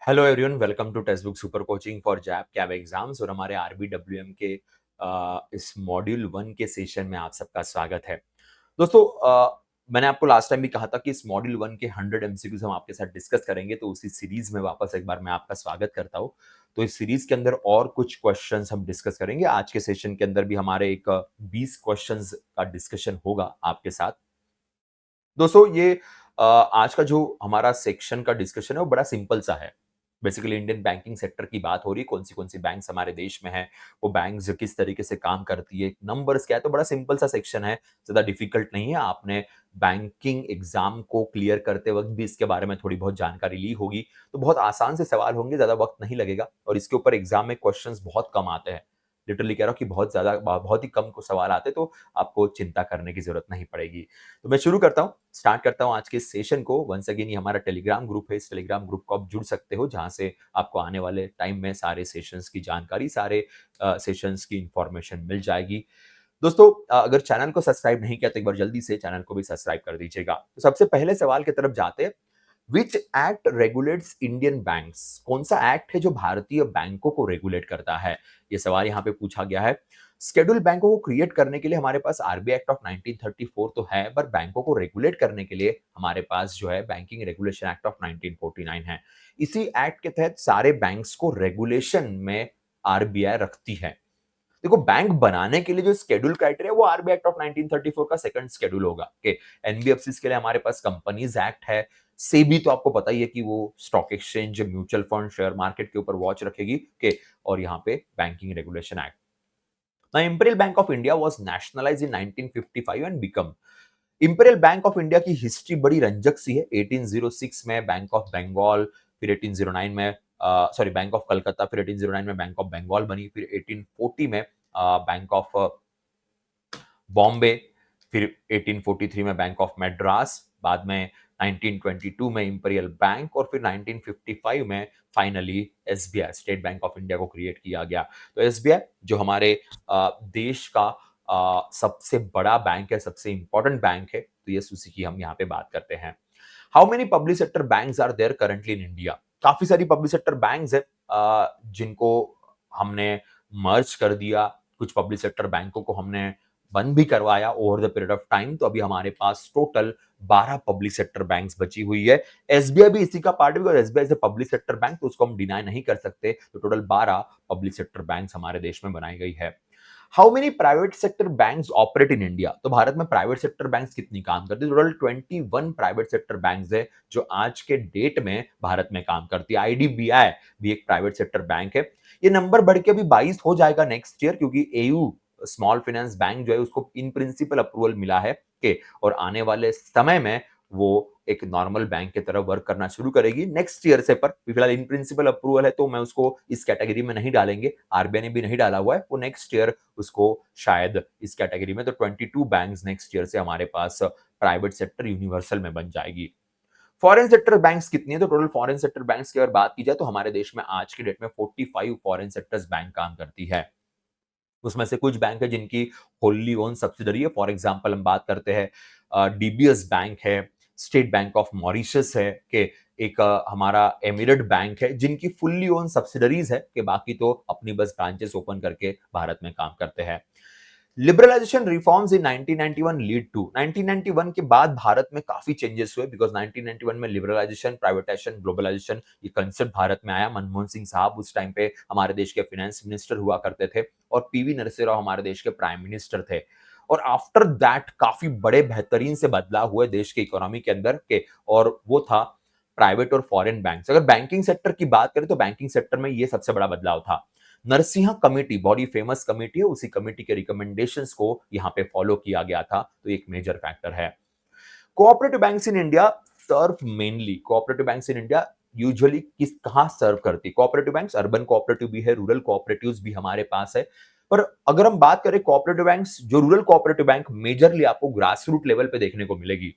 Hello everyone, welcome to textbook super coaching for JAIIB CAIIB exams. और हमारे आरबीडब्ल्यूएम के इस मॉड्यूल 1 के सेशन में आप सबका स्वागत है। दोस्तों, मैंने आपको लास्ट टाइम भी कहा था कि इस मॉड्यूल 1 के 100 एमसीक्यूज हम आपके साथ डिस्कस करेंगे, तो उसी सीरीज में वापस एक बार मैं आपका स्वागत करता हूं। तो इस सीरीज के अंदर और कुछ क्वेश्चंस हम डिस्कस करेंगे। आज के सेशन के अंदर भी हमारे एक 20 क्वेश्चंस का डिस्कशन होगा आपके साथ। दोस्तों, ये आज का जो हमारा सेक्शन का डिस्कशन है वो बड़ा सिंपल सा है। बेसिकली इंडियन बैंकिंग सेक्टर की बात हो रही है, कौन सी बैंक्स हमारे देश में हैं, वो बैंक्स किस तरीके से काम करती है, नंबर्स क्या है। तो बड़ा सिंपल सा सेक्शन है, ज़्यादा डिफिकल्ट नहीं है। आपने बैंकिंग एग्जाम को क्लियर करते वक्त भी इसके बारे में थोड़ी बहुत जानकारी ली होगी, तो बहुत आसान से सवाल होंगे, ज़्यादा वक्त नहीं लगेगा। और इसके ऊपर एग्जाम में क्वेश्चंस बहुत कम आते हैं। लिटरली कह रहा हूँ कि बहुत ही कम को सवाल आते हैं, तो आपको चिंता करने की जरूरत नहीं पड़ेगी। तो मैं शुरू करता हूँ, स्टार्ट करता हूँ आज के इस सेशन को। वंस अगेन, ये हमारा टेलीग्राम ग्रुप है। इस टेलीग्राम ग्रुप को आप जुड़ सकते हो, जहां से आपको आने वाले टाइम में सारे सेशंस की जानकारी, सारे सेशंस की इंफॉर्मेशन मिल जाएगी। दोस्तों, अगर चैनल को सब्सक्राइब नहीं किया तो एक बार जल्दी से चैनल को भी सब्सक्राइब कर दीजिएगा। तो सबसे पहले सवाल की तरफ जाते हैं। Which act regulates Indian banks? कौन सा एक्ट है जो भारतीय बैंकों को रेगुलेट करता है? ये सवाल यहाँ पे पूछा गया है। शेड्यूल बैंकों को क्रिएट करने के लिए हमारे पास आरबीआई एक्ट ऑफ 1934 तो है, पर बैंकों को रेगुलेट करने के लिए हमारे पास जो है बैंकिंग रेगुलेशन एक्ट ऑफ 1949 है। इसी एक्ट के तहत सारे बैंक्स को रेगुलेशन में आरबीआई रखती है। देखो, बैंक बनाने के लिए जो शेड्यूल क्राइटेरिया वो आरबीआई एक्ट ऑफ 1934 का सेकंड शेड्यूल होगा। के एनबीएफसी के लिए हमारे पास कंपनीज एक्ट है। सेबी तो आपको पता ही है कि वो stock exchange, mutual fund, share market के ऊपर वॉच रखेगी के। और यहाँ पे banking regulation act. Now, Imperial Bank of India was nationalized in 1955 and become imperial bank of India की हिस्ट्री बड़ी रंजक सी है। 1806 में बैंक ऑफ बंगाल, फिर 1809 में सॉरी बैंक ऑफ कलकत्ता, फिर 1809 में बैंक ऑफ बंगाल बनी, फिर 1840 में बैंक ऑफ बॉम्बे, फिर 1843 में बैंक ऑफ मद्रास, बाद में 1922 में इंपेरियल बैंक, और फिर 1955 में finally SBI, state bank of India को क्रिएट किया गया। तो एसबीआई जो हमारे देश का सबसे बड़ा बैंक है, सबसे इंपॉर्टेंट बैंक है, तो ये उसी की हम यहाँ पे बात करते हैं। How many public sector banks are there currently in India? काफी सारी पब्लिक सेक्टर बैंक्स है जिनको हमने मर्ज कर दिया। कुछ पब्लिक सेक्टर बैंकों को हमने बंद भी करवाया over the period of time. तो अभी हमारे पास टोटल 12 पब्लिक सेक्टर बैंक्स बची हुई है। एसबीआई भी इसी का पार्ट है, because SBI is public sector bank, तो उसको हम डिनाई नहीं कर सकते। तो टोटल 12 पब्लिक सेक्टर बैंक्स हमारे देश में बनाई गई है। How many private sector banks operate in India? तो भारत में प्राइवेट सेक्टर बैंक्स कितनी काम करती है? टोटल 21 प्राइवेट सेक्टर बैंक्स है जो आज के डेट में भारत में काम करती है। आईडीबीआई भी एक प्राइवेट सेक्टर बैंक है। ये नंबर बढ़ के अभी 22 हो जाएगा नेक्स्ट ईयर, क्योंकि एयू स्मॉल फाइनेंस बैंक जो है उसको इन प्रिंसिपल अप्रूवल मिला है के, और आने वाले समय में वो एक नॉर्मल बैंक की तरह वर्क करना शुरू करेगी नेक्स्ट ईयर से। पर फिलहाल इन प्रिंसिपल अप्रूवल है, तो मैं उसको इस कैटेगरी में नहीं डालेंगे। आरबीआई ने भी नहीं डाला हुआ है, वो नेक्स्ट ईयर उसको शायद इस कैटेगरी में। तो 22 बैंक्स नेक्स्ट ईयर से हमारे पास प्राइवेट सेक्टर यूनिवर्सल में बन जाएगी। फॉरेन सेक्टर बैंक्स कितनी है? तो टोटल फॉरेन सेक्टर बैंक्स की अगर बात की जाए तो हमारे देश में आज के डेट में 45 फॉरेन सेक्टर्स बैंक काम करती है। उसमें से कुछ बैंक है जिनकी होली ओन सब्सिडरी है। फॉर एग्जांपल हम बात करते हैं डीबीएस बैंक है, स्टेट बैंक ऑफ मॉरिशस है, के एक हमारा एमिरेट बैंक है, जिनकी फुल्ली ओन सब्सिडरीज है, कि बाकी तो अपनी बस ब्रांचेस ओपन करके भारत में काम करते हैं। Liberalisation reforms in 1991 lead to 1991 के बाद भारत में काफी चेंजेस हुए, बिकॉज 1991 में लिबरलाइजेशन, प्राइवेटाइजेशन, ग्लोबलाइजेशन ये कंसेप्ट भारत में आया। मनमोहन सिंह साहब उस टाइम पे हमारे देश के फाइनेंस मिनिस्टर हुआ करते थे, और पीवी नरसिम्हा राव हमारे देश के प्राइम मिनिस्टर थे। और आफ्टर दैट काफी बड़े बेहतरीन से बदलाव हुए देश के इकोनॉमी के अंदर के, और वो था प्राइवेट और फॉरेन बैंक। अगर बैंकिंग सेक्टर की बात करें तो बैंकिंग सेक्टर में ये सबसे बड़ा बदलाव था। नरसिम्हा कमेटी बड़ी फेमस कमेटी है, उसी कमेटी के रिकमेंडेशंस को यहाँ पे फॉलो किया गया था, तो एक मेजर फैक्टर है। Cooperative banks in India serve mainly, cooperative banks in India usually किस कहां सर्व करती? कोऑपरेटिव बैंक्स अर्बन कोऑपरेटिव भी है, रूरल कोऑपरेटिव्स भी हमारे पास है। पर अगर हम बात करें कोऑपरेटिव बैंक्स, जो रूरल कोऑपरेटिव बैंक मेजरली आपको ग्रास रूट लेवल पे देखने को मिलेगी।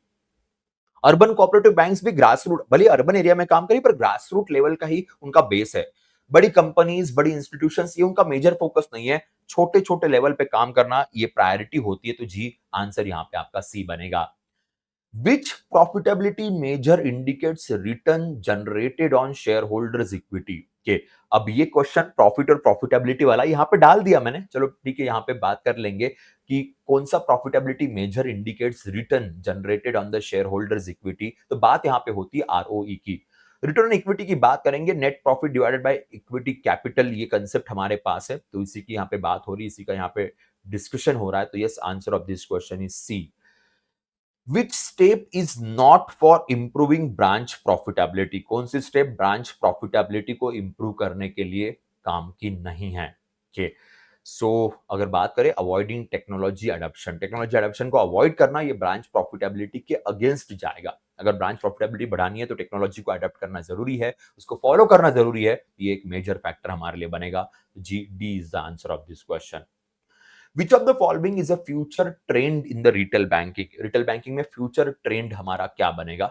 अर्बन कोऑपरेटिव बैंक्स भी ग्रास रूट, भले अर्बन एरिया में काम करी, पर ग्रास रूट लेवल का ही उनका बेस है। बड़ी कंपनीज, बड़ी इंस्टीट्यूशंस, ये उनका मेजर फोकस नहीं है। छोटे छोटे लेवल पे काम करना ये प्रायोरिटी होती है। तो जी, आंसर यहाँ पे आपका सी बनेगा। Which profitability measure indicates return generated on shareholders equity के। अब ये क्वेश्चन प्रॉफिट और प्रॉफिटेबिलिटी वाला यहां पे डाल दिया मैंने, चलो ठीक है, यहां पे बात कर लेंगे कि कौन सा profitability measure indicates return generated on the shareholders equity. तो बात यहां पे होती है आरओई की। रिटर्न ऑन इक्विटी की बात करेंगे, net profit divided by equity capital, ये कंसेप्ट हमारे पास है, तो इसी की यहां पे बात हो रही है, इसी का यहां पे डिस्कशन हो रहा है। तो yes, answer of this question is C. Which step is not for improving branch profitability? कौन सी स्टेप ब्रांच प्रॉफिटेबिलिटी को इंप्रूव करने के लिए काम की नहीं है? ओके, सो अगर बात करें avoiding technology adoption, technology adoption को अवॉइड करना, ये ब्रांच प्रॉफिटेबिलिटी के अगेंस्ट जाएगा। अगर ब्रांच प्रॉफिटेबिलिटी बढ़ानी है तो टेक्नोलॉजी को अडॉप्ट करना जरूरी है, उसको फॉलो करना जरूरी है, ये एक मेजर फैक्टर हमारे लिए बनेगा। जी, D is the answer of this question. Which of the following is a future trend in the retail banking? Retail banking में फ्यूचर ट्रेंड हमारा क्या बनेगा?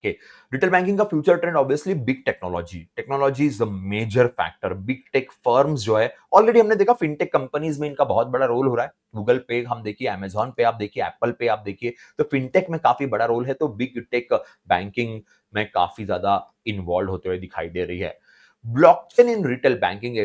Okay. रिटेल बैंकिंग का future trend obviously big technology, technology is the major factor. Big tech firms जो है, already हमने देखा fintech companies में इनका बहुत बड़ा रोल हो रहा है। गूगल पे हम देखिए, अमेजॉन पे आप देखिए, एप्पल पे आप देखिए, तो फिनटेक में काफी बड़ा रोल है। तो बिग टेक बैंकिंग में काफी ज्यादा इन्वॉल्व होते हुए दिखाई दे रही है। ब्लॉकचेन इन रिटेल बैंकिंग,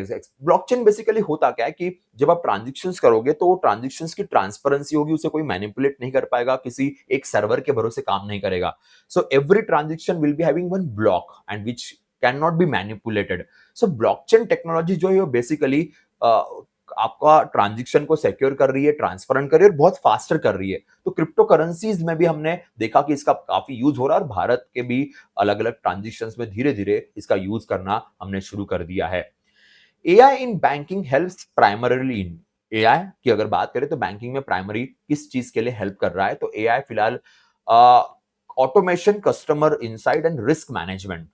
ब्लॉकचेन बेसिकली होता क्या है कि जब आप ट्रांजेक्शंस करोगे तो ट्रांजेक्शंस की ट्रांसपेरेंसी होगी, उसे कोई मैनिपुलेट नहीं कर पाएगा, किसी एक सर्वर के भरोसे काम नहीं करेगा। So every transaction will be having one block and which cannot be manipulated. So blockchain technology जो है वो बेसिकली आपका ट्रांजेक्शन को सिक्योर कर रही है, ट्रांसपेरेंट कर रही है और बहुत फास्टर कर रही है। तो क्रिप्टो करेंसीज में भी हमने देखा कि इसका काफी यूज हो रहा है और भारत के भी अलग अलग ट्रांजेक्शंस में धीरे धीरे इसका यूज करना हमने शुरू कर दिया है। AI in banking helps primarily in, AI की अगर बात करें तो बैंकिंग में प्राइमरी किस चीज के लिए हेल्प कर रहा है? तो एआई फिलहाल automation, customer insight and risk management,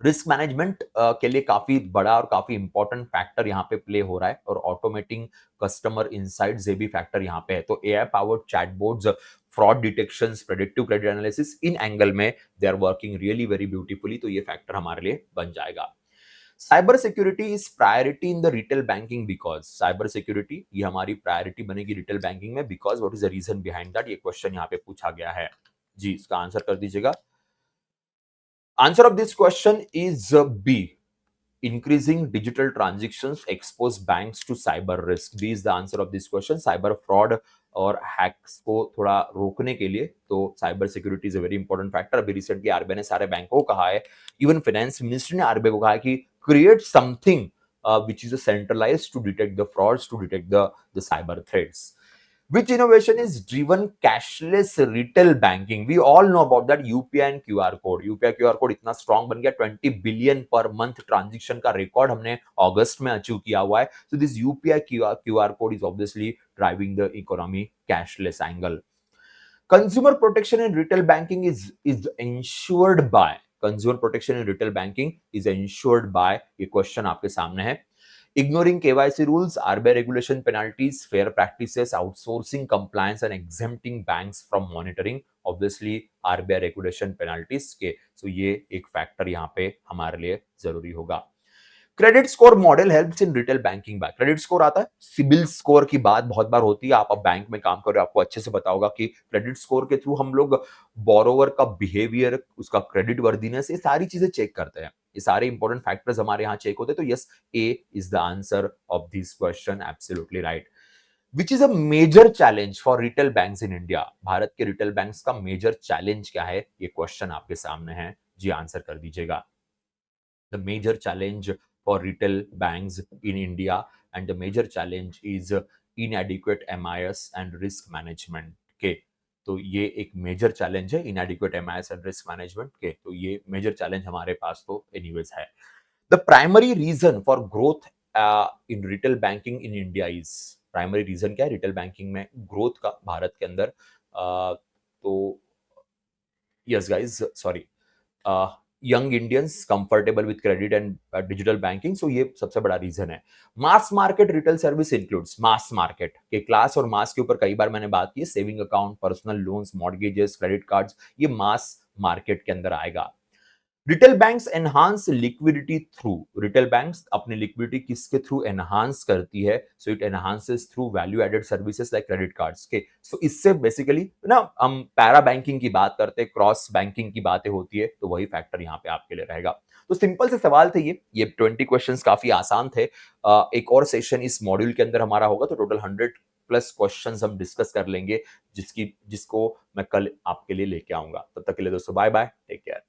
risk management के लिए काफी बड़ा और काफी इंपॉर्टेंट फैक्टर यहाँ पे प्ले हो रहा है, और ऑटोमेटिंग कस्टमर इनसाइट्स ये भी फैक्टर यहाँ पे है। तो AI powered chatbots, fraud detection, predictive credit analysis, in angle में they are working really very beautifully, तो ये फैक्टर हमारे लिए बन जाएगा। Cyber security is priority in the retail banking because, cyber security ये हमारी प्रायोरिटी बनेगी रिटेल बैंकिंग में, because what is the reason behind that, ये क्वेश्चन यहाँ पे पूछा गया है। जी, इसका आंसर कर दीजिएगा। Answer of this question is B, increasing digital transactions expose banks to cyber risk. B is the answer of this question. Cyber fraud और हैक्स को थोड़ा रोकने के लिए तो cyber security is a very important factor. अभी recently RBI ने सारे बैंकों को कहा है, इवन फाइनेंस मिनिस्ट्री ने आरबीआई को कहा है कि create something which is centralized to detect the frauds, to detect the cyber threats. Which innovation is driven cashless retail banking? We all know about that UPI and QR code. UPI QR code इतना strong बन गया, 20 billion per month transaction का record हमने अगस्त में achieve किया हुआ है। So this UPI QR code is obviously driving the economy cashless angle. Consumer protection in retail banking is ensured by, consumer protection in retail banking is ensured by, ये question आपके सामने है। Ignoring KYC rules, RBI regulation penalties, fair practices, outsourcing compliance and exempting banks from monitoring. Obviously RBI regulation penalties के, so ये एक factor यहाँ पे हमारे लिए जरूरी होगा। Credit score model helps in retail banking by, credit score आता है, सिबिल स्कोर की बात बहुत बार होती है। आप अब बैंक में काम कर रहे हो, आपको अच्छे से पता होगा कि क्रेडिट स्कोर के थ्रू हम लोग बोरोवर का बिहेवियर, उसका क्रेडिट वर्दीनेस, ये सारी चीजें चेक करते हैं। ये सारे इंपॉर्टेंट फैक्टर्स हमारे यहाँ चेक होते हैं। तो yes, A is the answer of this question, absolutely right. Which is a major challenge for retail banks in India? Bharat के रिटेल बैंक्स का मेजर चैलेंज क्या है? ये क्वेश्चन आपके सामने है। जी, आंसर कर दीजिएगा। The major challenge for retail banks in India, and the major challenge is inadequate MIS and risk management के। तो ये एक मेजर चैलेंज है, inadequate MIS and risk management के, तो ये मेजर चैलेंज हमारे पास तो एनीवेज है। The primary reason for growth in retail banking in India is, primary reason क्या है रिटेल बैंकिंग में ग्रोथ का भारत के अंदर? तो yes guys, sorry, young Indians comfortable with credit and digital banking, so ये सबसे बड़ा रीजन है। Mass market retail service includes, mass market के क्लास और मास के ऊपर कई बार मैंने बात की है, saving account, personal loans, mortgages, credit cards, ये मास मार्केट के अंदर आएगा। Retail banks enhance liquidity through, retail banks अपनी लिक्विडिटी किसके थ्रू एनहांस करती है? So it enhances through value added services like credit cards के। सो इससे बेसिकली ना हम पैरा बैंकिंग की बात करते हैं, क्रॉस बैंकिंग की बातें होती है, तो वही फैक्टर यहाँ पे आपके लिए रहेगा। तो सिंपल से सवाल थे ये 20 क्वेश्चंस काफी आसान थे। एक और सेशन इस मॉड्यूल के अंदर हमारा होगा, तो टोटल 100 प्लस क्वेश्चंस हम डिस्कस कर लेंगे, जिसको मैं कल आपके लिए लेके आऊंगा। तब तक के लिए दोस्तों बाय बाय, टेक केयर।